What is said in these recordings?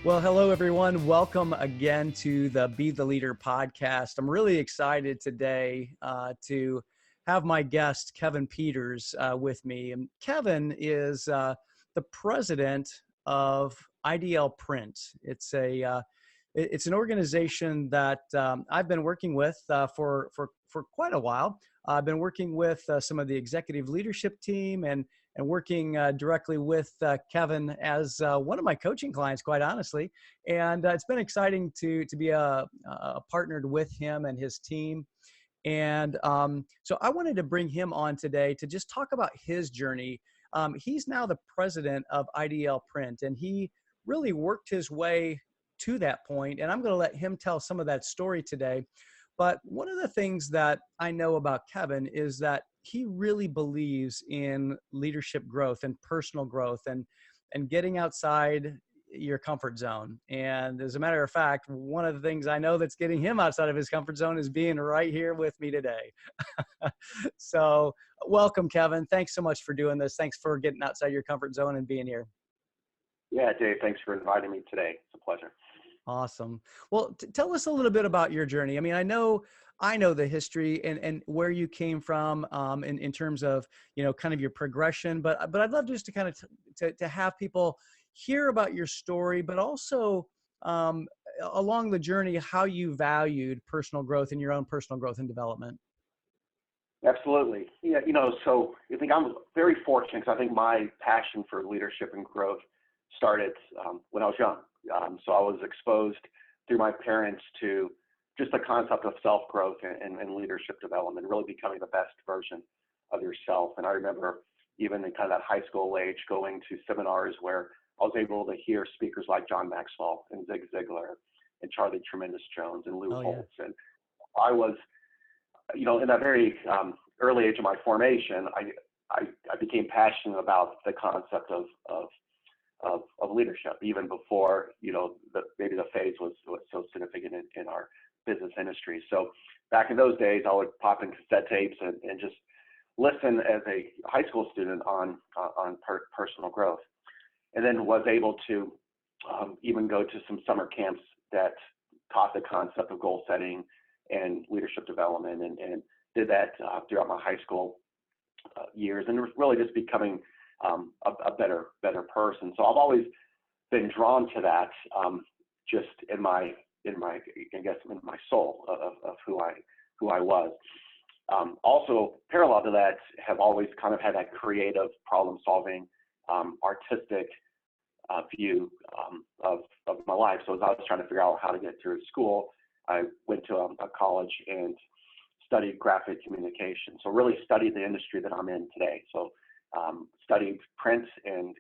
Well, hello, everyone. Welcome again to the Be the Leader podcast. I'm really excited today to have my guest, Kevin Peters, with me. And Kevin is the president of IDL Print. It's an organization that I've been working with for quite a while. I've been working with some of the executive leadership team and working directly with Kevin as one of my coaching clients, quite honestly. And it's been exciting to be partnered with him and his team. And so I wanted to bring him on today to just talk about his journey. He's now the president of IDL Print, and he really worked his way to that point. And I'm going to let him tell some of that story today. But one of the things that I know about Kevin is that he really believes in leadership growth and personal growth and getting outside your comfort zone. And as a matter of fact, one of the things I know that's getting him outside of his comfort zone is being right here with me today. So welcome, Kevin. Thanks so much for doing this. Thanks for getting outside your comfort zone and being here. Yeah, Dave, thanks for inviting me today. It's a pleasure. Awesome. Well, tell us a little bit about your journey. I mean, I know the history and where you came from in terms of, kind of your progression, but I'd love just to kind of to have people hear about your story, but also along the journey, how you valued personal growth and your own personal growth and development. Absolutely. Yeah, so I think I'm very fortunate because I think my passion for leadership and growth started when I was young. So I was exposed through my parents to just the concept of self-growth and leadership development, really becoming the best version of yourself. And I remember even in kind of that high school age going to seminars where I was able to hear speakers like John Maxwell and Zig Ziglar and Charlie Tremendous Jones and Lou Holtz. Yeah. And I was, in that very early age of my formation, I became passionate about the concept of leadership, even before, maybe the phase was so significant in our business industry. So back in those days, I would pop in cassette tapes and just listen as a high school student on personal growth. And then was able to even go to some summer camps that taught the concept of goal setting and leadership development, and did that throughout my high school years, and really just becoming a better person. So I've always been drawn to that, just in my soul of who I was. Also parallel to that, have always kind of had that creative problem solving, artistic view of my life. So as I was trying to figure out how to get through school, I went to a college and studied graphic communication. So really studied the industry that I'm in today. So studied print and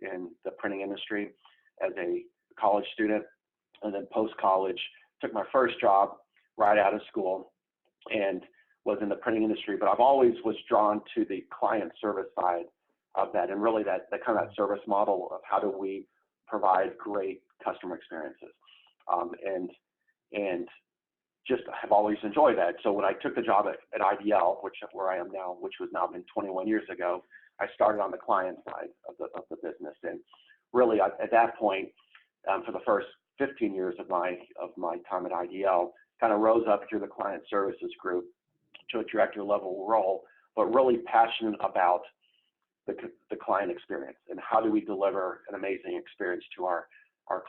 the printing industry as a college student, and then post-college took my first job right out of school and was in the printing industry. But I've always was drawn to the client service side of that, and really that kind of that service model of how do we provide great customer experiences, and just have always enjoyed that. So when I took the job at IDL, where I am now, which was now been 21 years ago, I started on the client side of the business, and really at that point, for the first 15 years of my time at IDL, kind of rose up through the client services group to a director level role, but really passionate about the client experience and how do we deliver an amazing experience to our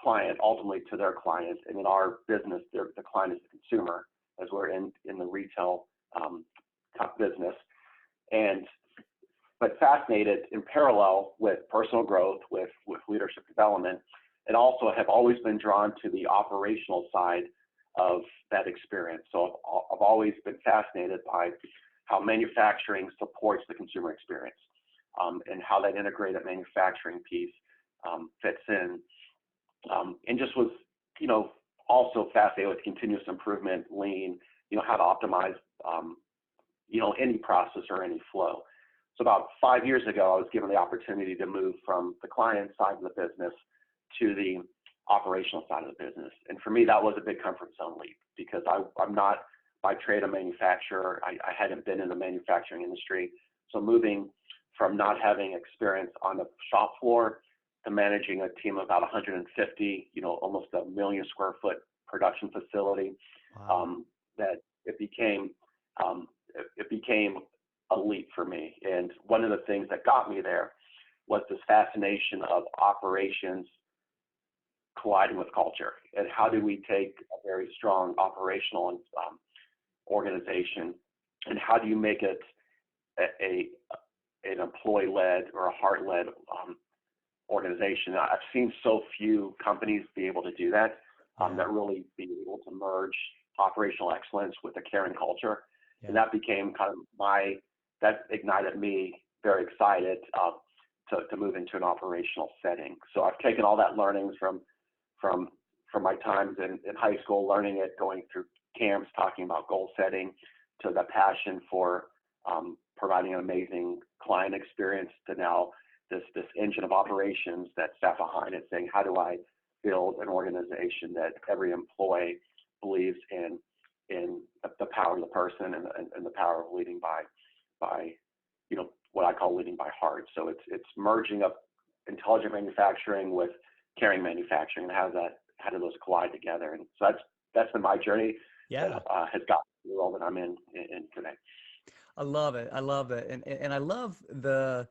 client, ultimately to their client, and in our business, the client is the consumer, as we're in the retail business, but fascinated in parallel with personal growth, with leadership development, and also have always been drawn to the operational side of that experience. So I've always been fascinated by how manufacturing supports the consumer experience, and how that integrated manufacturing piece fits in, and just was, also fascinated with continuous improvement, lean, how to optimize, any process or any flow. So about 5 years ago, I was given the opportunity to move from the client side of the business to the operational side of the business. And for me, that was a big comfort zone leap, because I'm not by trade a manufacturer. I hadn't been in the manufacturing industry. So moving from not having experience on the shop floor to managing a team of about 150, almost a 1 million square foot production facility. Wow. That it became a leap for me. And one of the things that got me there was this fascination of operations colliding with culture, and how do we take a very strong operational organization, and how do you make it an employee-led or a heart-led organization. I've seen so few companies be able to do that, that really be able to merge operational excellence with a caring culture. Yeah. And that became kind of that ignited me very excited to move into an operational setting. So I've taken all that learnings from my times in high school, learning it, going through camps, talking about goal setting, to the passion for providing an amazing client experience, to now this engine of operations that sat behind it, saying, how do I build an organization that every employee believes in the power of the person and the power of leading by what I call leading by heart. So it's merging up intelligent manufacturing with caring manufacturing, and how do those collide together. And so that's been my journey. Yeah. That has gotten to the role that I'm in today. I love it. I love it. And I love the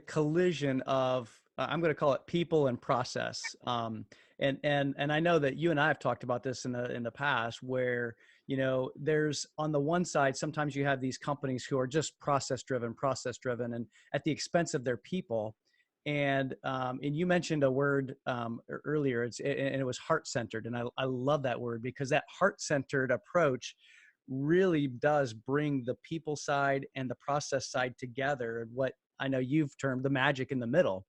collision of, I'm going to call it people and process. And I know that you and I have talked about this in the past, where, there's, on the one side, sometimes you have these companies who are just process driven and at the expense of their people. And you mentioned a word earlier, and it was heart centered. And I love that word, because that heart centered approach really does bring the people side and the process side together. What I know you've termed the magic in the middle.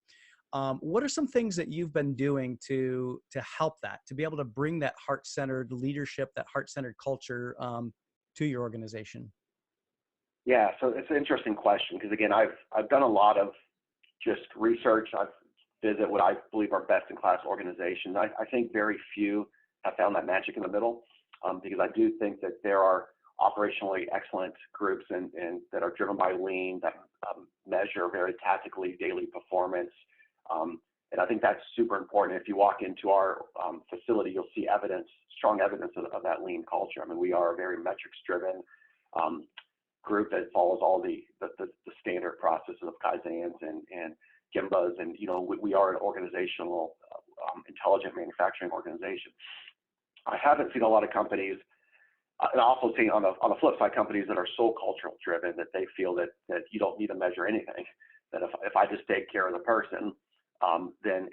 What are some things that you've been doing to help that, to be able to bring that heart-centered leadership, that heart-centered culture to your organization? Yeah, so it's an interesting question, because again, I've done a lot of just research. I've visited what I believe are best-in-class organizations. I think very few have found that magic in the middle, because I do think that there are operationally excellent groups and that are driven by lean, that measure very tactically daily performance. And I think that's super important. If you walk into our facility, you'll see strong evidence of that lean culture. I mean, we are a very metrics-driven group that follows all the standard processes of Kaizens and Gimbas, and we are an organizational, intelligent manufacturing organization. I haven't seen a lot of companies, and I also see on the flip side, companies that are so cultural driven that they feel that you don't need to measure anything. That if I just take care of the person, then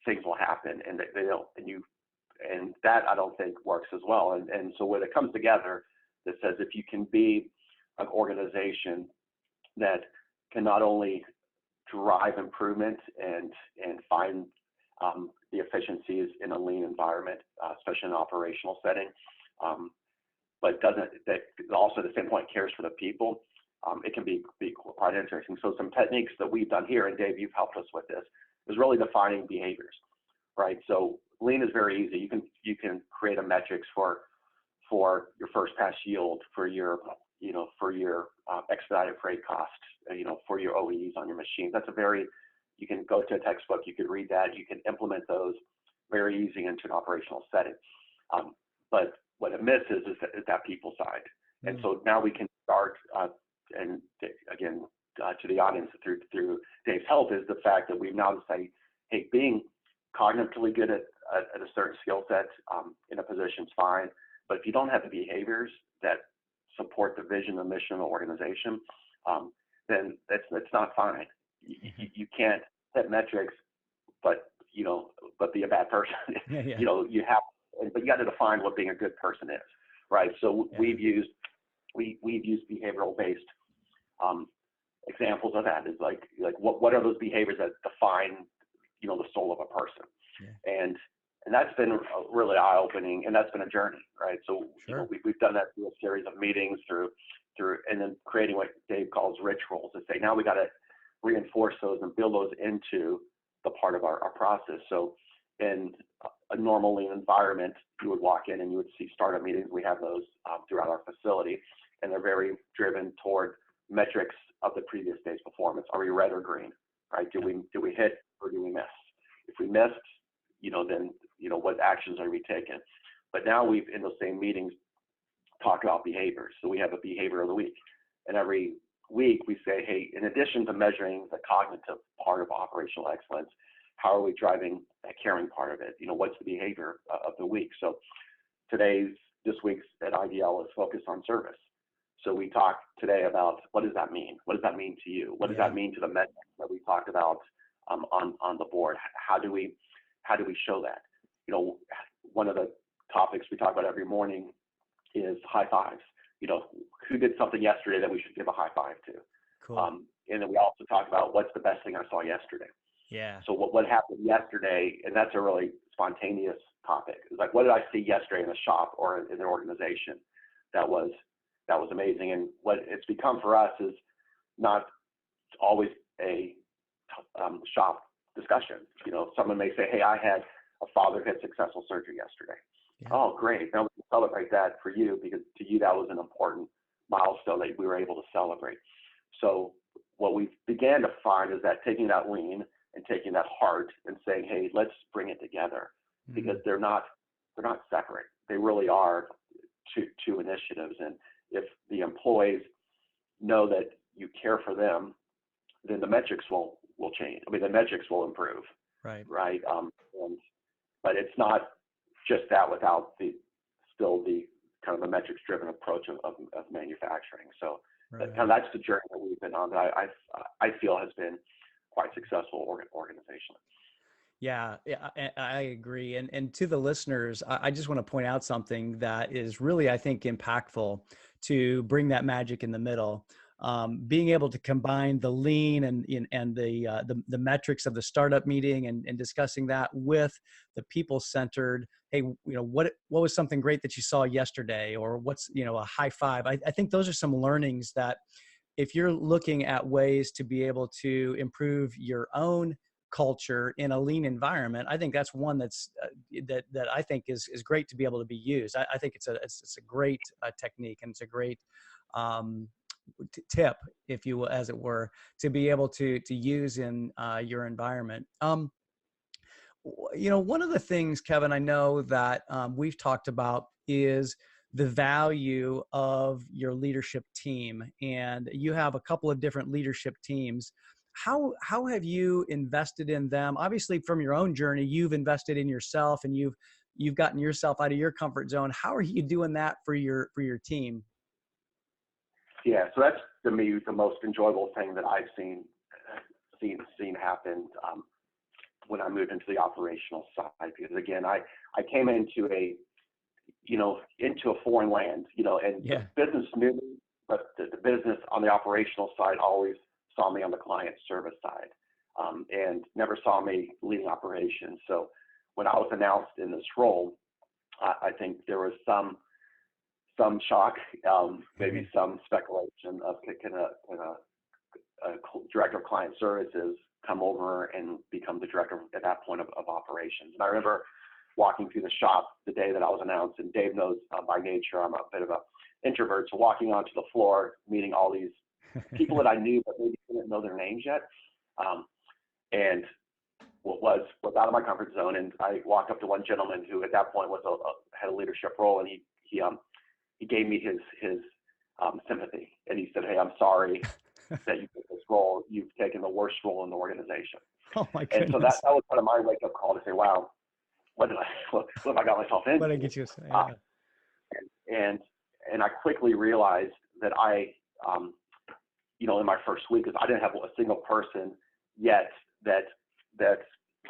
things will happen, and they don't, and that I don't think works as well. And so when it comes together, that says if you can be an organization that can not only drive improvement and find the efficiencies in a lean environment, especially in an operational setting, but that also at the same point cares for the people, it can be quite interesting. So some techniques that we've done here, and Dave, you've helped us with this, is really defining behaviors, right? So lean is very easy. You can create a metrics for your first pass yield, for your expedited freight cost, for your OEEs on your machine. You can go to a textbook, you could read that, you can implement those very easy into an operational setting. But what it misses is that people side. And so now we can start, and again, to the audience through Dave's help, is the fact that we now say, hey, being cognitively good at a certain skill set in a position is fine, but if you don't have the behaviors that support the vision and mission of the organization, then it's not fine. You can't set metrics, but be a bad person. Yeah. But you got to define what being a good person is, right? So we've used behavioral based examples of that. Is like what are those behaviors that define the soul of a person, and that's been really eye opening, and that's been a journey, right? So Sure. We've done that through a series of meetings, through and then creating what Dave calls rituals, to say now we got to reinforce those and build those into the part of our process. So in a normal lean environment, you would walk in and you would see startup meetings. We have those throughout our facility, and they're very driven toward metrics of the previous day's performance. Are we red or green, right? Do we hit or do we miss? If we missed, then, what actions are we taking? But now we've, in those same meetings, talk about behaviors. So we have a behavior of the week. And every week we say, hey, in addition to measuring the cognitive part of operational excellence, how are we driving that caring part of it? What's the behavior of the week? So this week's at IDL is focused on service. So we talked today about what does that mean? What does that mean to you? What does that mean to the metrics that we talked about on the board? How do we show that? One of the topics we talk about every morning is high fives. Who did something yesterday that we should give a high five to? Cool. And then we also talk about what's the best thing I saw yesterday. Yeah. So what happened yesterday, and that's a really spontaneous topic. It's like, what did I see yesterday in the shop or in the organization that was amazing? And what it's become for us is not always a shop discussion. Someone may say, hey, I had a father who had successful surgery yesterday. Yeah. Oh, great. Now we can celebrate that for you, because to you that was an important milestone that we were able to celebrate. So what we began to find is that taking that lean and taking that heart and saying, hey, let's bring it together, because they're not separate. They really are two initiatives. And if the employees know that you care for them, then the metrics will change. I mean, the metrics will improve. Right. But it's not just that without the kind of the metrics driven approach of manufacturing. So that's the journey that we've been on that I feel has been quite successful organizationally. Yeah, I agree. And to the listeners, I just want to point out something that is really, I think, impactful to bring that magic in the middle. Being able to combine the lean and the metrics of the startup meeting and discussing that with the people-centered, hey, what was something great that you saw yesterday, or what's, a high five. I think those are some learnings that if you're looking at ways to be able to improve your own culture in a lean environment, I think that's one that I think is great to be able to be used. I think it's a great technique, and it's a great tip, if you will, as it were, to be able to use in your environment. One of the things, Kevin, I know that we've talked about is the value of your leadership team, and you have a couple of different leadership teams. How have you invested in them? Obviously, from your own journey, you've invested in yourself, and you've gotten yourself out of your comfort zone. How are you doing that for your team? Yeah, so that's, to me, the most enjoyable thing that I've seen happen when I moved into the operational side. Because again, I came into a foreign land, and the business knew me, but the business on the operational side always saw me on the client service side, and never saw me leading operations. So when I was announced in this role, I think there was some shock, maybe some speculation of can a director of client services come over and become the director at that point of operations. And I remember walking through the shop the day that I was announced, and Dave knows by nature I'm a bit of an introvert, so walking onto the floor, meeting all these people that I knew but maybe didn't know their names yet, and was out of my comfort zone. And I walked up to one gentleman who at that point had a leadership role, and he gave me his sympathy, and he said, "Hey, I'm sorry that you took this role. You've taken the worst role in the organization." Oh my goodness! And so that was kind of my wake up call to say, "Wow, what have I got myself into?" What did I get you? Yeah. And I quickly realized that in my first week, because I didn't have a single person yet that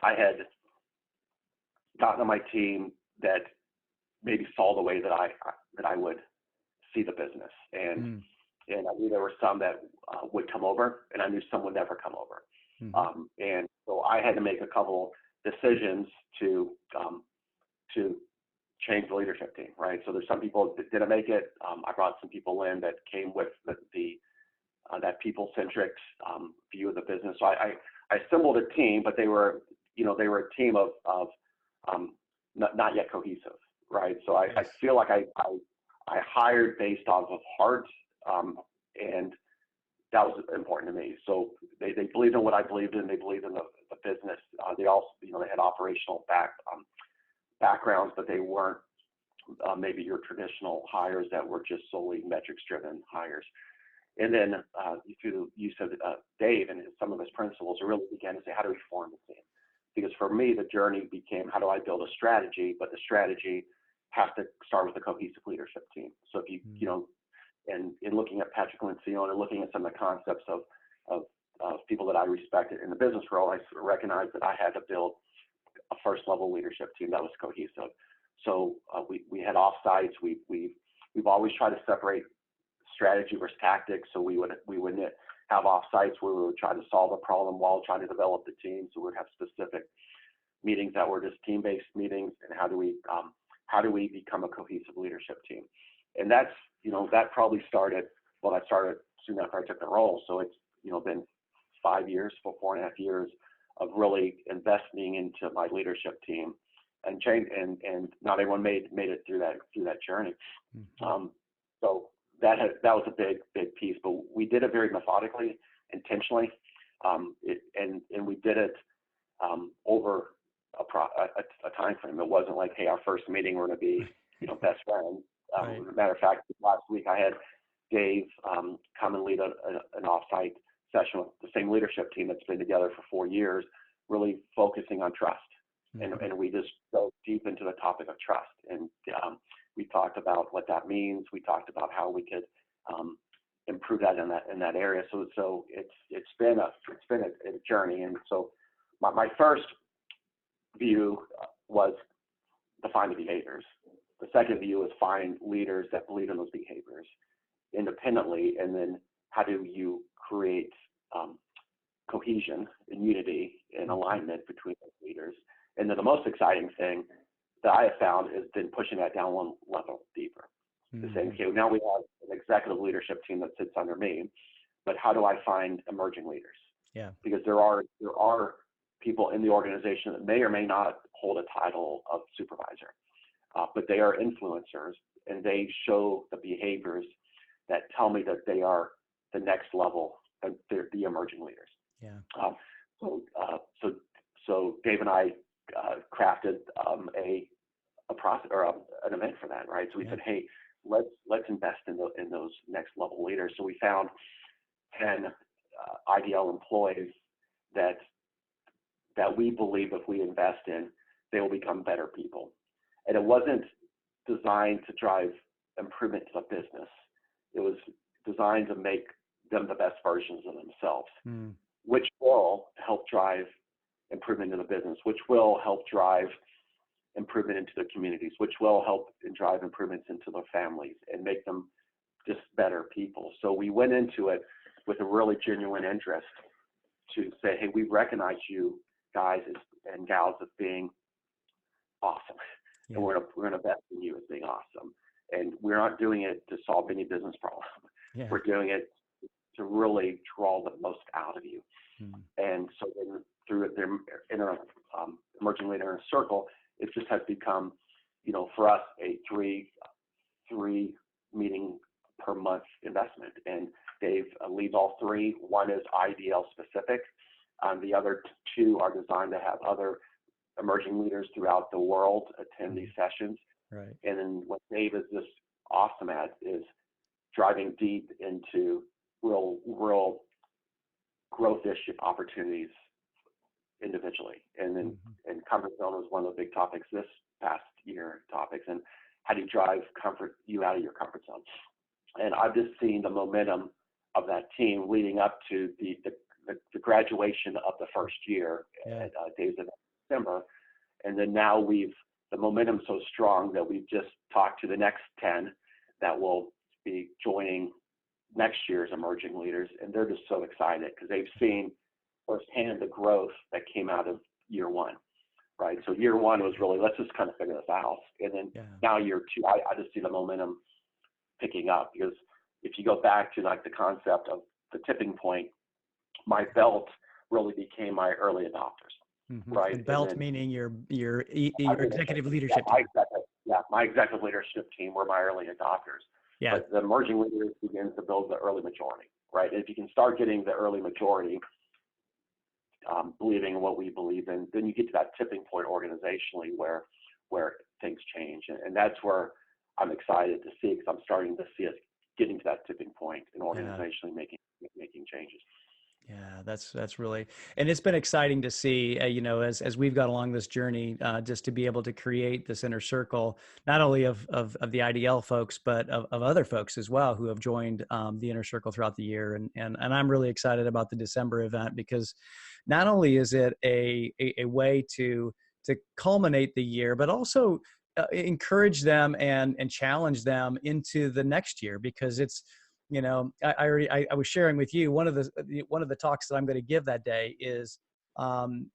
I had gotten on my team that maybe saw the way that I would see the business. And I knew there were some that would come over, and I knew some would never come over. And so I had to make a couple decisions to change the leadership team, right? So there's some people that didn't make it. I brought some people in that came with that people-centric view of the business. So I assembled a team, but they were a team of not yet cohesive, right? So I feel like I hired based off of heart, and that was important to me. So they believed in what I believed in. They believed in the business they also, they had operational backgrounds, but they weren't maybe your traditional hires that were just solely metrics-driven hires. And then through the use of Dave and some of his principles, I really began to say, how do we form the team? Because for me, the journey became, how do I build a strategy? But the strategy has to start with a cohesive leadership team. So if you, and in looking at Patrick Lencioni and looking at some of the concepts of people that I respected in the business world, I sort of recognized that I had to build a first level leadership team that was cohesive. So we had offsites. We've always tried to separate strategy versus tactics. So we wouldn't have offsites where we would try to solve a problem while trying to develop the team. So we'd have specific meetings that were just team-based meetings, and how do we become a cohesive leadership team? And that's, that probably started, well, that started soon after I took the role. So it's, been 4.5 years of really investing into my leadership team, and not everyone made it through that journey. Mm-hmm. So that was a big piece, but we did it very methodically, intentionally, and we did it over a time frame. It wasn't like, hey, our first meeting we're going to be best friends. Right. As a matter of fact, last week I had Dave come and lead an offsite session with the same leadership team that's been together for 4 years, really focusing on trust. Mm-hmm. And we just dove deep into the topic of trust, and we talked about what that means. We talked about how we could improve that in that area. So it's been a journey. And so my first view was define the behaviors. The second view is find leaders that believe in those behaviors independently, and then how do you create cohesion and unity and alignment between those leaders. And then the most exciting thing that I have found is then pushing that down one level deeper. Mm-hmm. To say, okay, now we have an executive leadership team that sits under me, but how do I find emerging leaders? Yeah. Because there are people in the organization that may or may not hold a title of supervisor, but they are influencers, and they show the behaviors that tell me that they are the next level, and they're the emerging leaders. Yeah. So Dave and I crafted a process or an event for that, right? So we said, hey, let's invest in those next level leaders. So we found 10 IDL employees that we believe if we invest in, they will become better people. And it wasn't designed to drive improvement to the business. It was designed to make them the best versions of themselves, which will help drive improvement in the business, which will help drive improvement into the communities, which will help and drive improvements into their families and make them just better people. So we went into it with a really genuine interest to say, hey, we recognize you guys and gals as being awesome. Yeah. And we're going to invest in you as being awesome. And we're not doing it to solve any business problem. Yeah. We're doing it to really draw the most out of you. And so then through their emerging leader in a circle, it just has become, for us, a three meeting per month investment. And Dave leads all three. One is IDL specific. The other two are designed to have other emerging leaders throughout the world attend these sessions. Right. And then what Dave is just awesome at is driving deep into real growth issue opportunities individually. And then and comfort zone was one of the big topics this past year and how do you drive you out of your comfort zone? And I've just seen the momentum of that team leading up to the graduation of the first year at Days of December. And then now the momentum's so strong that we've just talked to the next 10 that will be joining next year's emerging leaders. And they're just so excited because they've seen firsthand the growth that came out of year one, right? So year one was really, let's just kind of figure this out. And then now year two, I just see the momentum picking up, because if you go back to like the concept of the tipping point, my belt really became my early adopters, right? And belt meaning your executive leadership team. My executive leadership team were my early adopters. Yeah. But the emerging leaders begins to build the early majority, right? And if you can start getting the early majority believing in what we believe in, then you get to that tipping point organizationally where things change. And that's where I'm excited to see, because I'm starting to see us getting to that tipping point and organizationally making changes. Yeah, that's really, and it's been exciting to see, as we've got along this journey, just to be able to create this inner circle, not only of the IDL folks, but of other folks as well who have joined the inner circle throughout the year, and I'm really excited about the December event, because not only is it a way to culminate the year, but also encourage them and challenge them into the next year, because it's, I was sharing with you, one of the talks that I'm going to give that day is um,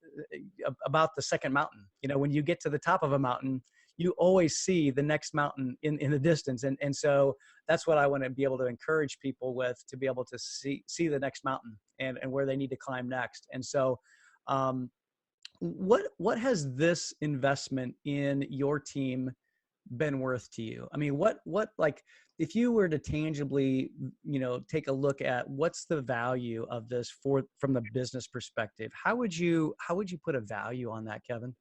about the second mountain. When you get to the top of a mountain, you always see the next mountain in the distance. And so that's what I want to be able to encourage people with, to be able to see the next mountain and where they need to climb next. And so what has this investment in your team been worth to you? I mean, what like, if you were to tangibly, take a look at what's the value of this from the business perspective, how would you put a value on that, Kevin?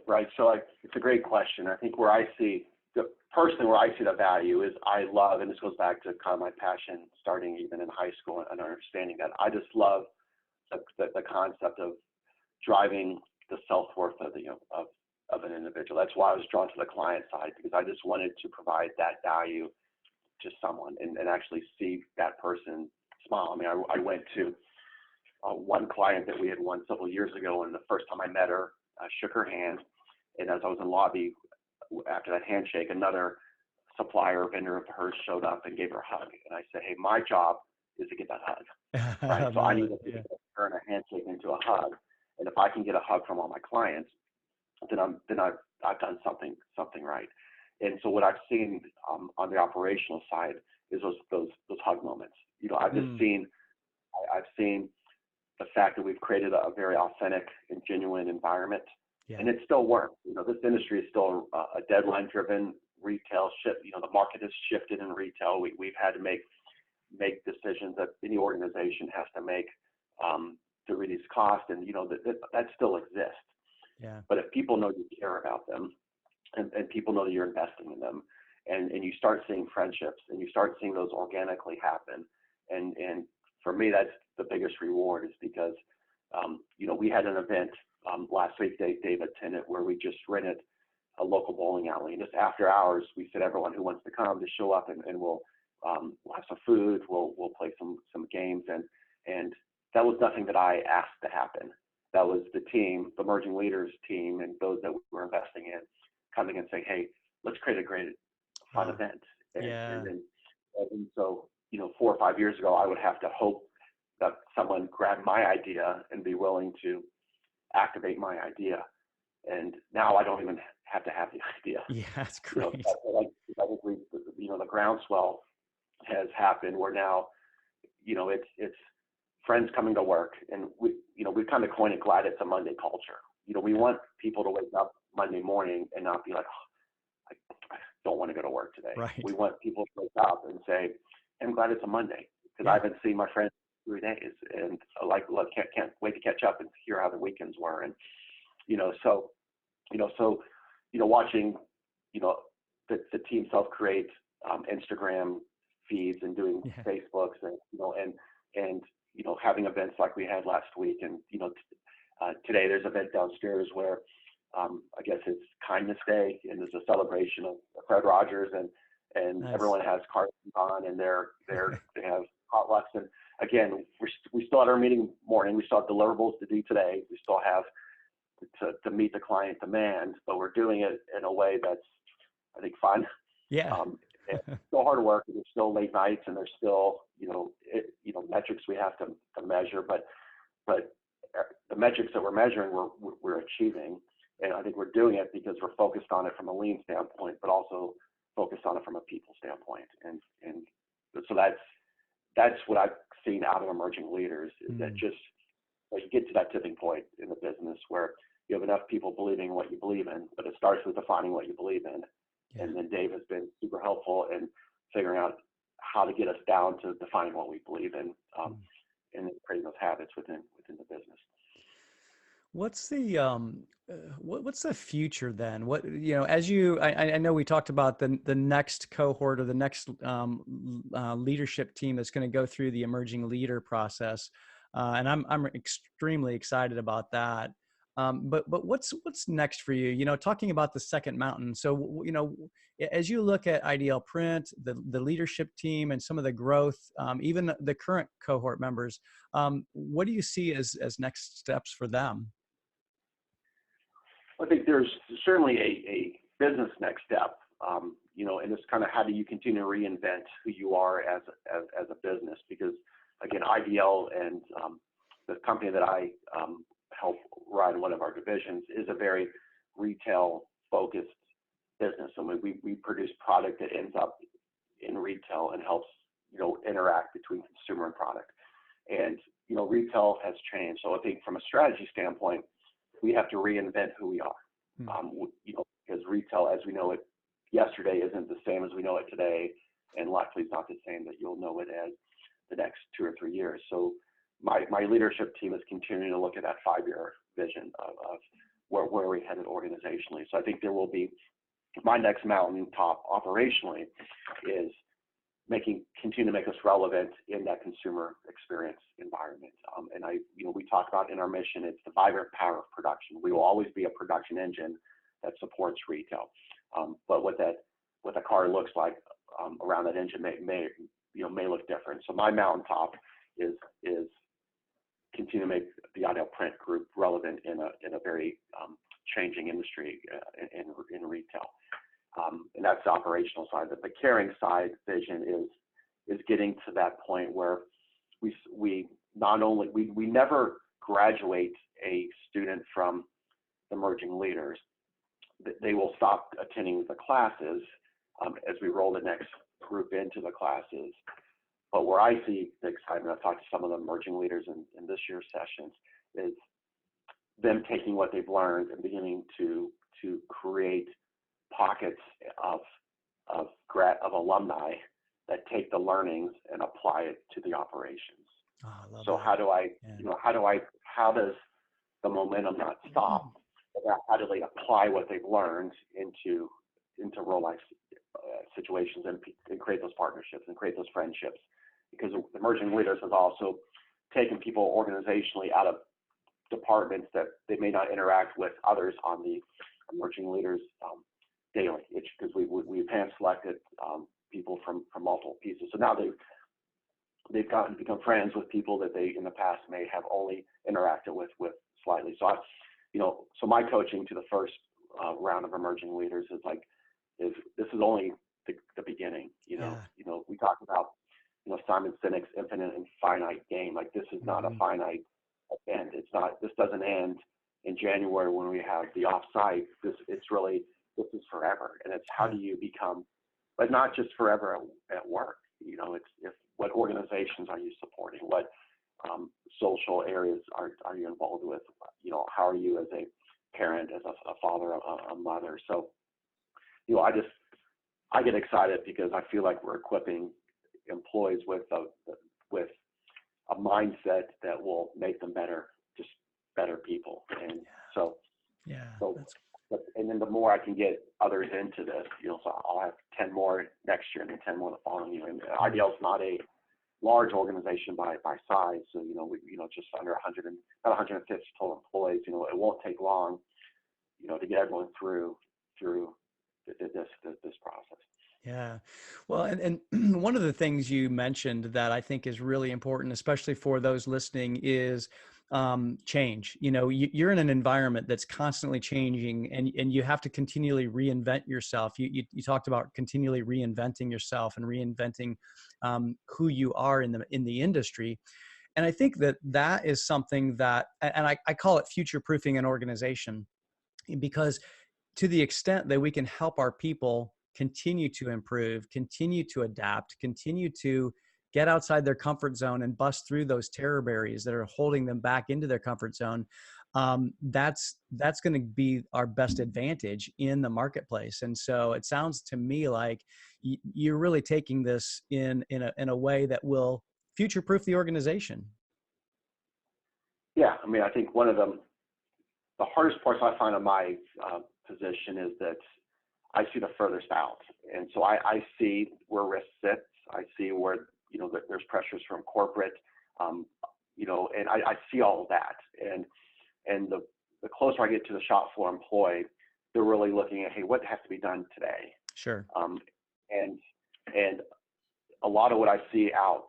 Right. So it's a great question. I think personally where I see the value is, I love, and this goes back to kind of my passion starting even in high school and understanding that, I just love the concept of driving the self-worth of an individual. That's why I was drawn to the client side, because I just wanted to provide that value to someone and actually see that person smile. I mean, I went to one client that we had won several years ago, and the first time I met her, I shook her hand, and as I was in the lobby after that handshake, another supplier, vendor of hers showed up and gave her a hug. And I said, hey, my job is to get that hug, right? So I need to turn a handshake into a hug. And if I can get a hug from all my clients, then I've done something right. And so what I've seen on the operational side is those hug moments. I've just seen the fact that we've created a very authentic and genuine environment, and it still works. This industry is still a deadline-driven retail ship. The market has shifted in retail. We've had to make decisions that any organization has to make to reduce cost, and that still exists. Yeah. But if people know you care about them, and people know that you're investing in them, and you start seeing friendships, and you start seeing those organically happen, and for me, that's the biggest reward, is because we had an event last week, Dave attended, where we just rented a local bowling alley, and just after hours, we said everyone who wants to come to show up, and we'll have some food, we'll play some games, and that was nothing that I asked to happen. That was the team, the emerging leaders team, and those that we were investing in, coming and saying, hey, let's create a great fun event. And so 4 or 5 years ago, I would have to hope that someone grabbed my idea and be willing to activate my idea. And now I don't even have to have the idea. Yeah, that's great. I think the groundswell has happened where now, it's friends coming to work, and we kind of coined it, glad it's a Monday culture. We want people to wake up Monday morning and not be like, oh, I don't want to go to work today. Right. We want people to wake up and say, I'm glad it's a Monday, because I haven't seen my friends in 3 days, and can't wait to catch up and hear how the weekends were. And watching the team self-create Instagram feeds and doing Facebooks, and having events like we had last week, and today there's an event downstairs where I guess it's Kindness Day, and there's a celebration of Fred Rogers, and nice. Everyone has cardigans on, and they have potlucks, and again, we still had our meeting morning, we still have deliverables to do today, we still have to meet the client demand, but we're doing it in a way that's, I think, fun. Yeah. It's still hard work, and there's still late nights, and there's still metrics we have to measure, but the metrics that we're measuring, we're achieving, and I think we're doing it because we're focused on it from a lean standpoint, but also focused on it from a people standpoint, and so that's what I've seen out of emerging leaders, is that just you get to that tipping point in the business where you have enough people believing what you believe in, but it starts with defining what you believe in. Yeah. And then Dave has been super helpful in figuring out how to get us down to defining what we believe in. and creating those habits within the business. What's the what's the future then? What, as I know we talked about the next cohort or the next leadership team that's going to go through the emerging leader process, and I'm extremely excited about that. But what's next for you? Talking about the second mountain. So as you look at IDL Print, the leadership team, and some of the growth, even the current cohort members, what do you see as next steps for them? I think there's certainly a business next step, and it's kind of how do you continue to reinvent who you are as a business? Because again, IDL and the company that I help run, one of our divisions, is a very retail focused business. I mean, we produce product that ends up in retail and helps interact between consumer and product. And retail has changed. So I think from a strategy standpoint, we have to reinvent who we are. Because retail, as we know it yesterday, isn't the same as we know it today, and likely it's not the same that you'll know it as the next 2 or 3 years. So my leadership team is continuing to look at that 5-year vision of where we're headed organizationally. So I think there will be my next mountaintop operationally is continue to make us relevant in that consumer experience environment. And we talk about in our mission, it's the vibrant power of production. We will always be a production engine that supports retail. But what the car looks like around that engine may look different. So my mountaintop is continue to make the IDL Print group relevant in a very changing industry in retail. And that's the operational side. But the caring side vision is getting to that point where we never graduate a student from emerging leaders. They will stop attending the classes as we roll the next group into the classes. But where I see the excitement, I've talked to some of the emerging leaders in this year's sessions, is them taking what they've learned and beginning to create pockets of alumni that take the learnings and apply it to the operations. So how does the momentum not stop? How do they apply what they've learned into real life situations and create those partnerships and create those friendships? Because emerging leaders has also taken people organizationally out of departments that they may not interact with others on the emerging leaders daily. It's because we've hand selected people from multiple pieces. So now they've gotten to become friends with people that they in the past may have only interacted with slightly. So so my coaching to the first round of emerging leaders is this is only the beginning. We talk about Simon Sinek's infinite and finite game. Like, this is not a finite end. This doesn't end in January when we have the offsite. This is forever. And it's how do you become, but not just forever at work. It's what organizations are you supporting? What social areas are you involved with? How are you as a parent, as a father, a mother? So, I get excited because I feel like we're equipping employees with a mindset that will make them better people. And so and then the more I can get others into this, so I'll have 10 more next year and then 10 more the following year. And IDL is not a large organization by size, so we just under about 150 total employees. It won't take long, to get everyone through this process. Yeah. Well, and one of the things you mentioned that I think is really important, especially for those listening, is change. You're in an environment that's constantly changing, and you have to continually reinvent yourself. You talked about continually reinventing yourself and reinventing who you are in the industry. And I think that is something that, and I call it future-proofing an organization, because to the extent that we can help our people continue to improve, continue to adapt, continue to get outside their comfort zone and bust through those terror barriers that are holding them back into their comfort zone, that's going to be our best advantage in the marketplace. And so it sounds to me like you're really taking this in a way that will future-proof the organization. Yeah, I mean, I think one of them, the hardest parts I find of my position is that I see the furthest out. And so I see where risk sits. I see where, that there's pressures from corporate, and I see all of that. And the closer I get to the shop floor employee, they're really looking at, hey, what has to be done today? Sure. And a lot of what I see out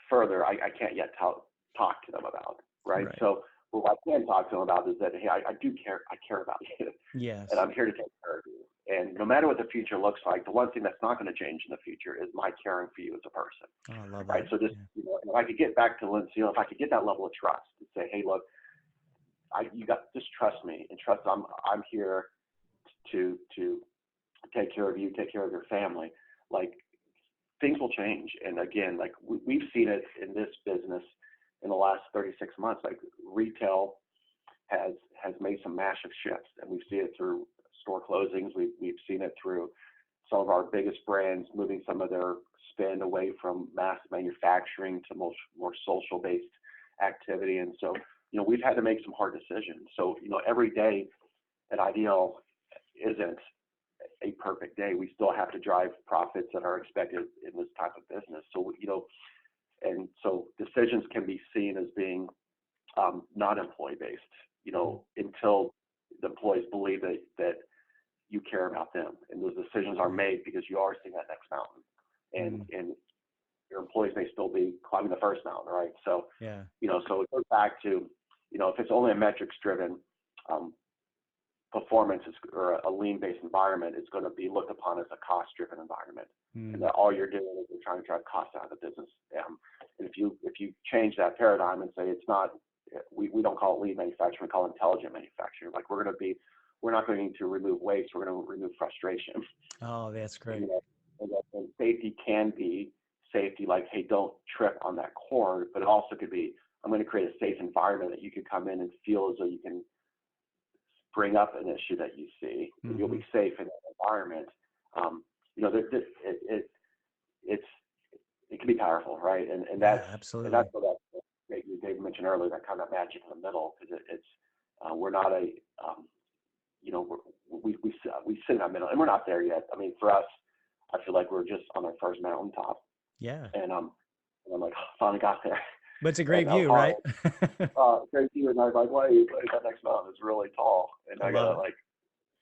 further, I can't yet talk to them about, right? So what I can talk to them about is that, hey, I do care. I care about you. Yes. And I'm here to take care of you. And no matter what the future looks like, the one thing that's not going to change in the future is my caring for you as a person. Oh, I love right. that. So just, if I could get back to Lindsay, if I could get that level of trust and say, hey, look, you got just trust me and trust I'm here to take care of you, take care of your family. Like, things will change. And again, like we've seen it in this business in the last 36 months. Like, retail has made some massive shifts, and we see it through store closings. We've seen it through some of our biggest brands moving some of their spend away from mass manufacturing to more social-based activity. And so, we've had to make some hard decisions. So, every day at IDL isn't a perfect day. We still have to drive profits that are expected in this type of business. So, and so decisions can be seen as being not employee-based, until the employees believe that you care about them, and those decisions are made because you are seeing that next mountain, and your employees may still be climbing the first mountain, right? So, yeah, so it goes back to, if it's only a metrics-driven performance or a lean-based environment, it's going to be looked upon as a cost-driven environment, and that all you're doing is you're trying to drive costs out of the business. And if you change that paradigm and say it's not, we don't call it lean manufacturing, we call it intelligent manufacturing. Like, we're not going to remove waste, we're going to remove frustration. Oh, that's great. And safety can be safety, like, hey, don't trip on that cord, but it also could be, I'm going to create a safe environment that you can come in and feel as though you can bring up an issue that you see, and you'll be safe in that environment. It can be powerful, right? And that's absolutely. And that's what David mentioned earlier, that kind of magic in the middle, because we're not a we sit in that middle, and we're not there yet. I mean, for us, I feel like we're just on our first mountaintop. Yeah. And I'm like, oh, finally got there. But it's a great view, right? Great view, and I was like, wait, that next mountain is really tall, and I gotta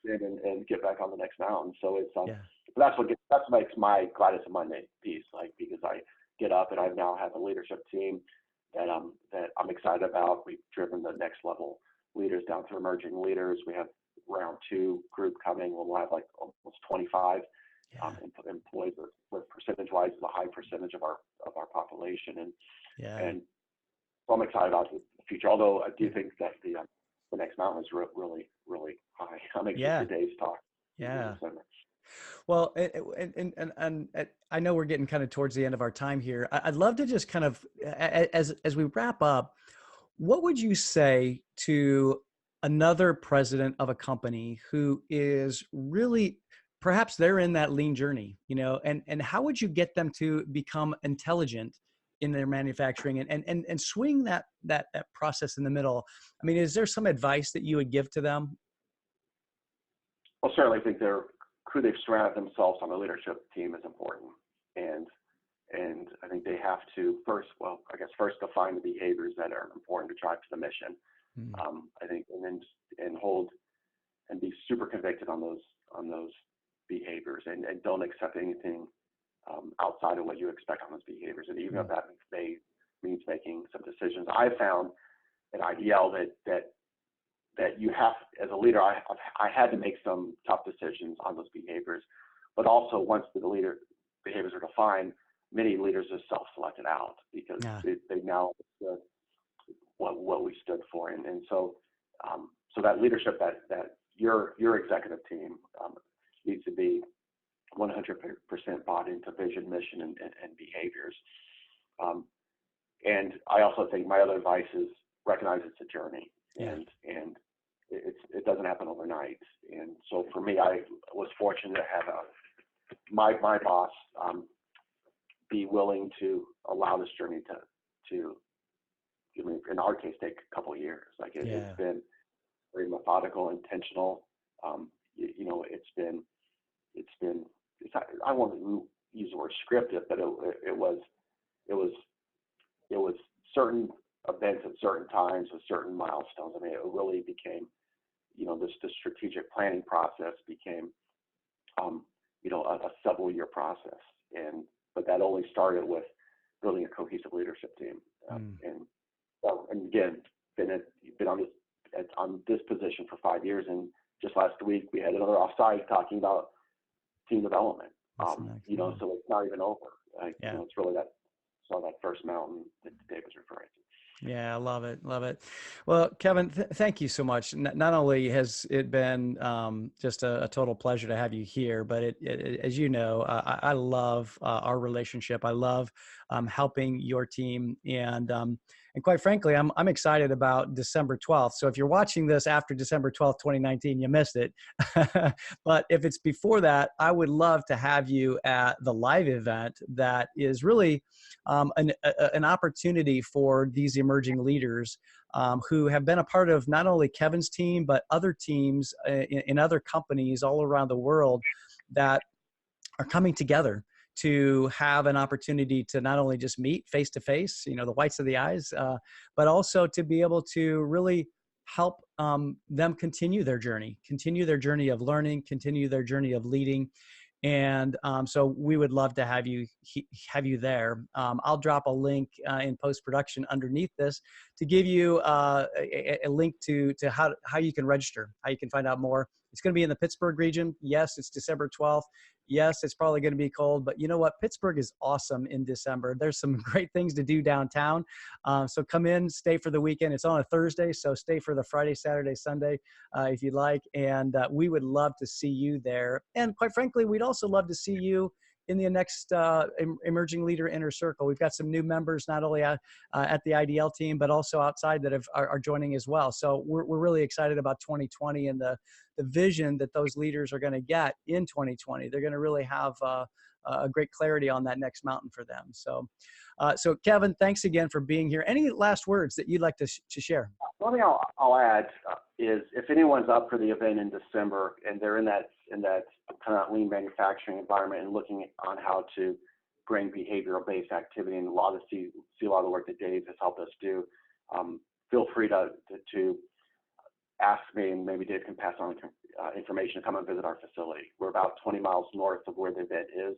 stand and get back on the next mountain. So it's but that's what makes my Gladys of Monday piece, like, because I get up and I now have a leadership team that I'm excited about. We've driven the next level leaders down to emerging leaders. We have round 2 group coming when we'll have like almost 25 employees with percentage-wise a high percentage of our population, and so I'm excited about the future. Although I do think that the next mountain is really high. I'm excited for today's talk. Yeah. Well, and I know we're getting kind of towards the end of our time here. I'd love to just kind of, as we wrap up, what would you say to another president of a company who is really, perhaps they're in that lean journey, and how would you get them to become intelligent in their manufacturing and swing that process in the middle? I mean, is there some advice that you would give to them? Well, certainly I think who they've surrounded themselves on the leadership team is important. And I think they have to first define the behaviors that are important to drive to the mission. I think, and hold and be super convicted on those behaviors, and don't accept anything outside of what you expect on those behaviors. And even if that means making some decisions, I found at IDL that you have, as a leader, I had to make some tough decisions on those behaviors, but also once the leader behaviors are defined, many leaders just self-selected out because they now understood what we stood for, and so that leadership that your executive team needs to be 100% bought into vision, mission, and behaviors. And I also think my other advice is recognize it's a journey, and it doesn't happen overnight. And so for me, I was fortunate to have my boss be willing to allow this journey to I mean, in our case, take a couple of years. Like Yeah. it's been very methodical, intentional. I won't use the word scripted, but it was certain events at certain times with certain milestones. I mean, it really became, this strategic planning process became, a several year process. But that only started with building a cohesive leadership team. And again, been on this position for 5 years, and just last week we had another offsite talking about team development. So it's not even over. It's really that first mountain that Dave was referring to. Yeah, I love it. Love it. Well, Kevin, thank you so much. Not only has it been just a total pleasure to have you here, but as you know, I love our relationship. I love helping your team. And quite frankly, I'm excited about December 12th. So if you're watching this after December 12th, 2019, you missed it. But if it's before that, I would love to have you at the live event that is really an opportunity for these emerging leaders who have been a part of not only Kevin's team, but other teams in other companies all around the world that are coming together to have an opportunity to not only just meet face to face, the whites of the eyes, but also to be able to really help them continue their journey of learning, continue their journey of leading. And so we would love to have you there. I'll drop a link in post-production underneath this to give you a link to how you can register, how you can find out more. It's going to be in the Pittsburgh region. Yes, it's December 12th. Yes, it's probably going to be cold, but you know what? Pittsburgh is awesome in December. There's some great things to do downtown. So come in, stay for the weekend. It's on a Thursday, so stay for the Friday, Saturday, Sunday if you'd like. And we would love to see you there. And quite frankly, we'd also love to see you in the next Emerging Leader Inner Circle. We've got some new members, not only at the IDL team, but also outside that are joining as well. So we're really excited about 2020 and the vision that those leaders are going to get in 2020. They're going to really have a great clarity on that next mountain for them. So Kevin, thanks again for being here. Any last words that you'd like to share? One thing I'll add is if anyone's up for the event in December and they're in that kind of lean manufacturing environment and looking on how to bring behavioral-based activity, and see a lot of the work that Dave has helped us do, feel free to ask me, and maybe Dave can pass on information to come and visit our facility. We're about 20 miles north of where the event is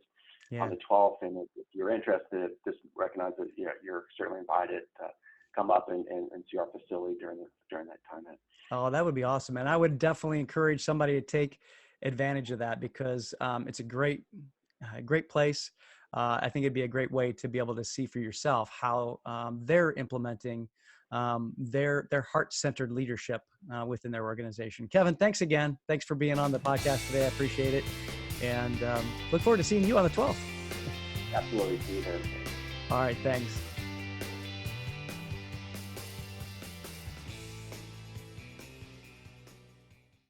on the 12th, and if you're interested, just recognize that you're certainly invited to come up and see our facility during that time. Oh, that would be awesome. And I would definitely encourage somebody to take advantage of that because it's a great place. I think it'd be a great way to be able to see for yourself how they're implementing their heart-centered leadership within their organization. Kevin, thanks again. Thanks for being on the podcast today. I appreciate it. And look forward to seeing you on the 12th. Absolutely. See you there. All right. Thanks.